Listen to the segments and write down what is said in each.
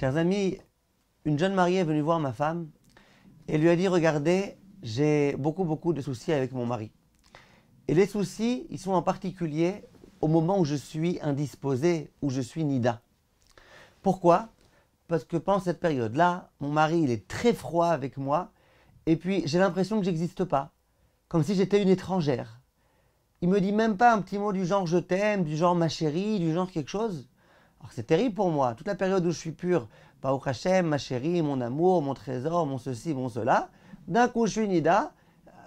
Chers amis, une jeune mariée est venue voir ma femme et lui a dit, regardez, j'ai beaucoup de soucis avec mon mari. Et les soucis, ils sont en particulier au moment où je suis indisposée, où je suis nida. Pourquoi? Parce que pendant cette période-là, mon mari, il est très froid avec moi et puis j'ai l'impression que j'existe pas, comme si j'étais une étrangère. Il me dit même pas un petit mot du genre je t'aime, du genre ma chérie, du genre quelque chose. Alors c'est terrible pour moi. Toute la période où je suis pure, Baruch Hashem, ma chérie, mon amour, mon trésor, mon ceci, mon cela. D'un coup, je suis nida,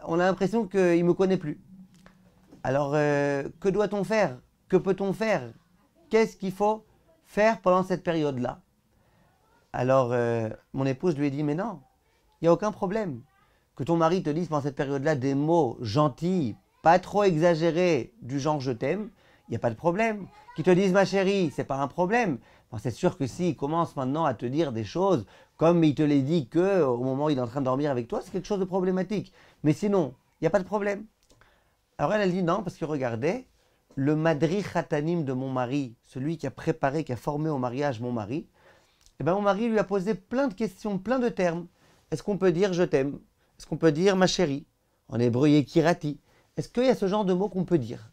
on a l'impression qu'il ne me connaît plus. Alors, que doit-on faire? Que peut-on faire? Qu'est-ce qu'il faut faire pendant cette période-là? Alors, mon épouse lui a dit, mais non, il n'y a aucun problème. Que ton mari te dise pendant cette période-là des mots gentils, pas trop exagérés, du genre je t'aime, il n'y a pas de problème. Qu'il te dise ma chérie, c'est pas un problème. Bon, c'est sûr que s'il commence maintenant à te dire des choses comme il te les dit qu'au moment où il est en train de dormir avec toi, c'est quelque chose de problématique. Mais sinon, il n'y a pas de problème. Alors elle dit non, parce que regardez, le madri khatanim de mon mari, celui qui a préparé, qui a formé au mariage mon mari, eh ben mon mari lui a posé plein de questions, plein de termes. Est-ce qu'on peut dire je t'aime? Est-ce qu'on peut dire ma chérie? En hébreu, yekirati. Est-ce qu'il y a ce genre de mots qu'on peut dire?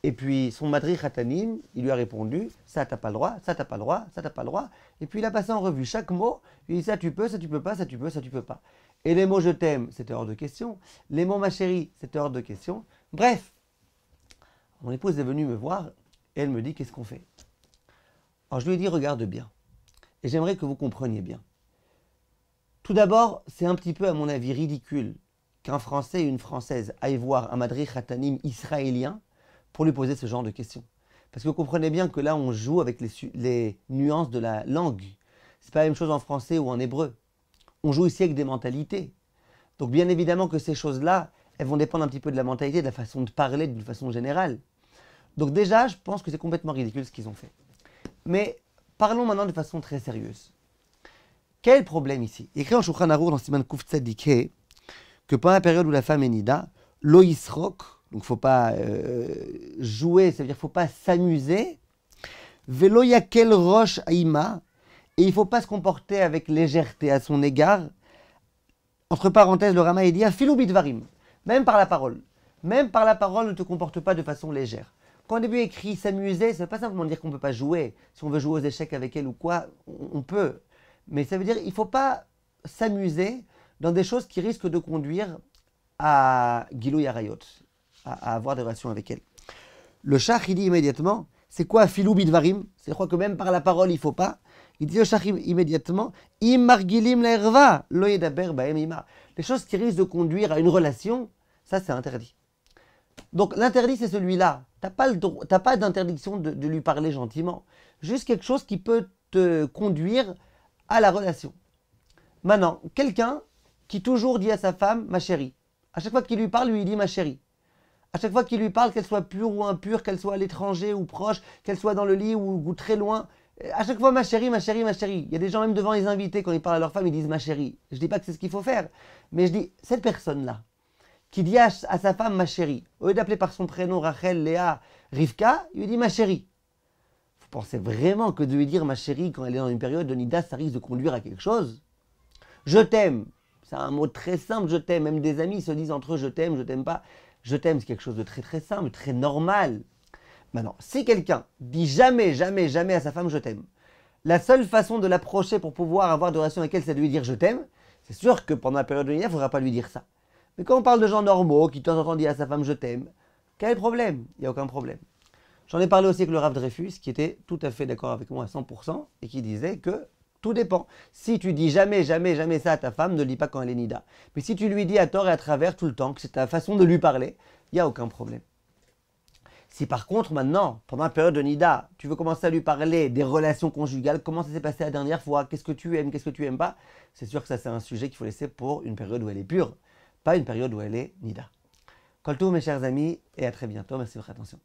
Et puis son madri khatanim, il lui a répondu, ça t'as pas le droit, ça t'as pas le droit, ça t'as pas le droit. Et puis il a passé en revue chaque mot, il dit ça tu peux, ça tu peux pas, ça tu peux, ça tu peux pas. Et les mots je t'aime, c'était hors de question. Les mots ma chérie, c'était hors de question. Bref, mon épouse est venue me voir et elle me dit qu'est-ce qu'on fait? Alors je lui ai dit regarde bien. Et j'aimerais que vous compreniez bien. Tout d'abord, c'est un petit peu à mon avis ridicule qu'un Français et une Française aillent voir un madri khatanim israélien pour lui poser ce genre de questions. Parce que vous comprenez bien que là, on joue avec les nuances de la langue. C'est pas la même chose en français ou en hébreu. On joue ici avec des mentalités. Donc bien évidemment que ces choses-là, elles vont dépendre un petit peu de la mentalité, de la façon de parler d'une façon générale. Donc déjà, je pense que c'est complètement ridicule ce qu'ils ont fait. Mais parlons maintenant de façon très sérieuse. Quel problème ici? Écrit en Shulchan Aruch dans Siman Kuf Tzaddik que pendant la période où la femme est nida, lo yisrok, donc il ne faut pas jouer, ça veut dire qu'il ne faut pas s'amuser. Velo yakel rosh aima, et il ne faut pas se comporter avec légèreté à son égard. Entre parenthèses, le Rama dit afilou bidvarim, même par la parole. Même par la parole, ne te comporte pas de façon légère. Quand au début écrit s'amuser, ça ne veut pas simplement dire qu'on ne peut pas jouer. Si on veut jouer aux échecs avec elle ou quoi, on peut. Mais ça veut dire qu'il ne faut pas s'amuser dans des choses qui risquent de conduire à Gilou Yarayot, à avoir des relations avec elle. Le Shach, il dit immédiatement, c'est quoi filou bidvarim? C'est quoi que même par la parole, il ne faut pas. Il dit le Shach immédiatement, im margilim l'erva, lo yedaber baem ima. Les choses qui risquent de conduire à une relation, ça c'est interdit. Donc l'interdit c'est celui-là. Tu n'as pas d'interdiction de lui parler gentiment. Juste quelque chose qui peut te conduire à la relation. Maintenant, quelqu'un qui toujours dit à sa femme, ma chérie. À chaque fois qu'il lui parle, lui il dit ma chérie. À chaque fois qu'il lui parle, qu'elle soit pure ou impure, qu'elle soit à l'étranger ou proche, qu'elle soit dans le lit ou très loin, à chaque fois ma chérie, ma chérie, ma chérie. Il y a des gens même devant les invités, quand ils parlent à leur femme, ils disent ma chérie. Je ne dis pas que c'est ce qu'il faut faire, mais je dis, cette personne-là, qui dit à sa femme ma chérie, au lieu d'appeler par son prénom Rachel, Léa, Rivka, il lui dit ma chérie. Vous pensez vraiment que de lui dire ma chérie quand elle est dans une période de nida, ça risque de conduire à quelque chose? Je t'aime, c'est un mot très simple, je t'aime. Même des amis se disent entre eux je t'aime pas. Je t'aime, c'est quelque chose de très très simple, très normal. Maintenant, si quelqu'un dit jamais à sa femme je t'aime, la seule façon de l'approcher pour pouvoir avoir de relation avec elle, c'est de lui dire je t'aime, c'est sûr que pendant la période de nida, il ne faudra pas lui dire ça. Mais quand on parle de gens normaux, qui de temps en temps disent à sa femme je t'aime, quel problème? Il n'y a aucun problème. J'en ai parlé aussi avec le Rav Dreyfus, qui était tout à fait d'accord avec moi à 100%, et qui disait que tout dépend. Si tu dis jamais ça à ta femme, ne le dis pas quand elle est nida. Mais si tu lui dis à tort et à travers tout le temps que c'est ta façon de lui parler, il n'y a aucun problème. Si par contre maintenant, pendant la période de nida, tu veux commencer à lui parler des relations conjugales, comment ça s'est passé la dernière fois, qu'est-ce que tu aimes pas, c'est sûr que ça c'est un sujet qu'il faut laisser pour une période où elle est pure, pas une période où elle est nida. Kol tov mes chers amis, et à très bientôt. Merci de votre attention.